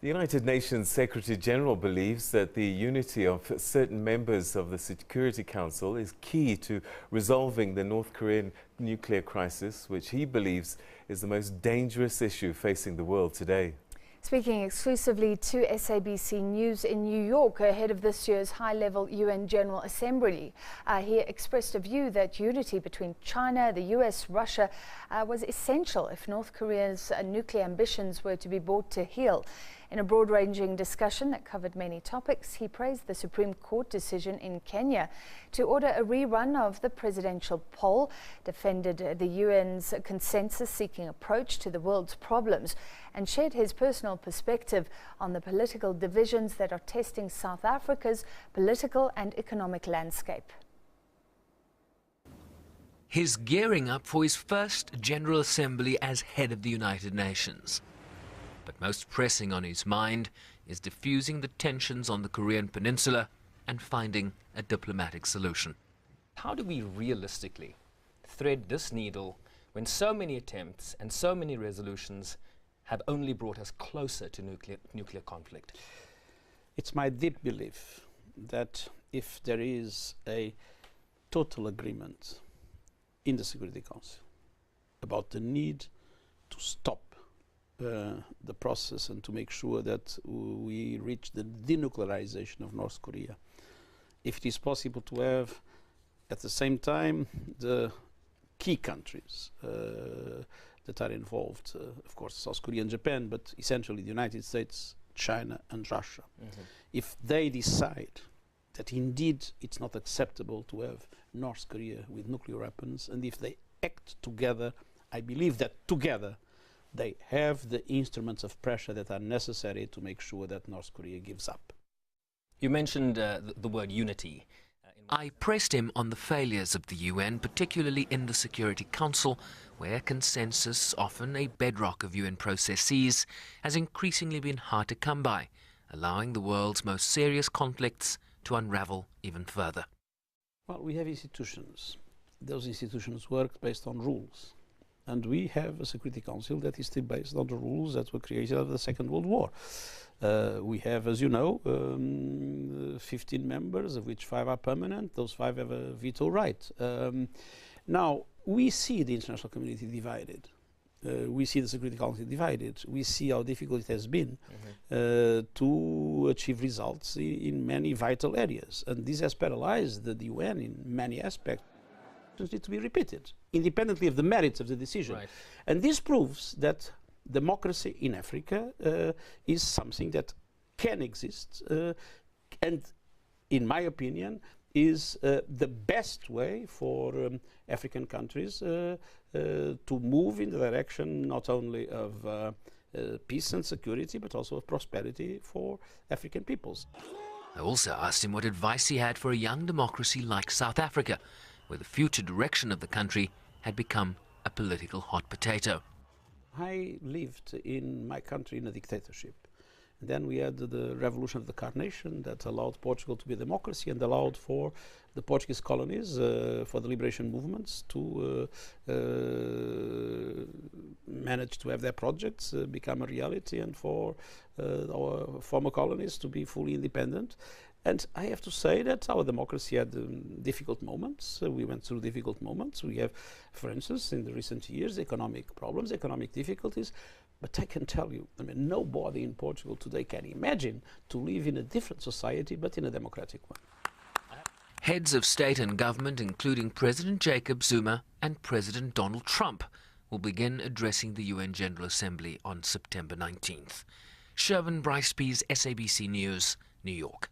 The United Nations Secretary General believes that the unity of certain members of the Security Council is key to resolving the North Korean nuclear crisis, which he believes is the most dangerous issue facing the world today. Speaking exclusively to SABC News in New York ahead of this year's high-level UN General Assembly, he expressed a view that unity between China, the US, Russia was essential if North Korea's nuclear ambitions were to be brought to heel. In a broad-ranging discussion that covered many topics, he praised the Supreme Court decision in Kenya to order a rerun of the presidential poll, defended the UN's consensus-seeking approach to the world's problems, and shared his personal perspective on the political divisions that are testing South Africa's political and economic landscape. He's gearing up for his first General Assembly as head of the United Nations. But most pressing on his mind is diffusing the tensions on the Korean Peninsula and finding a diplomatic solution. How do we realistically thread this needle when so many attempts and so many resolutions have only brought us closer to nuclear conflict? It's my deep belief that if there is a total agreement in the Security Council about the need to stop the process and to make sure that we reach the denuclearization of North Korea, if it is possible to have at the same time the key countries that are involved, of course South Korea and Japan, but essentially the United States, China and Russia, if they decide that indeed it's not acceptable to have North Korea with nuclear weapons, and if they act together, I believe that together they have the instruments of pressure that are necessary to make sure that North Korea gives up. You mentioned the word unity. I pressed him on the failures of the UN, particularly in the Security Council, where consensus, often a bedrock of UN processes, has increasingly been hard to come by, allowing the world's most serious conflicts to unravel even further. Well, we have institutions. Those institutions work based on rules. And we have a Security Council that is still based on the rules that were created after the Second World War. We have, as you know, 15 members, of which 5 are permanent. Those 5 have a veto right. Now, we see the international community divided. We see the Security Council divided. We see how difficult it has been to achieve results in many vital areas. And this has paralyzed the UN in many aspects. Need to be repeated, independently of the merits of the decision. Right. And this proves that democracy in Africa is something that can exist and, in my opinion, is the best way for African countries to move in the direction not only of peace and security, but also of prosperity for African peoples. I also asked him what advice he had for a young democracy like South Africa, where the future direction of the country had become a political hot potato. I lived in my country in a dictatorship. And then we had the revolution of the carnation that allowed Portugal to be a democracy and allowed for the Portuguese colonies, for the liberation movements to manage to have their projects become a reality, and for our former colonies to be fully independent. And I have to say that our democracy had difficult moments. We went through difficult moments. We have, for instance, in the recent years, economic problems, economic difficulties. But I can tell you, I mean, nobody in Portugal today can imagine to live in a different society, but in a democratic one. Heads of state and government, including President Jacob Zuma and President Donald Trump, will begin addressing the UN General Assembly on September 19th. Sherwin Bryce-Pease, SABC News, New York.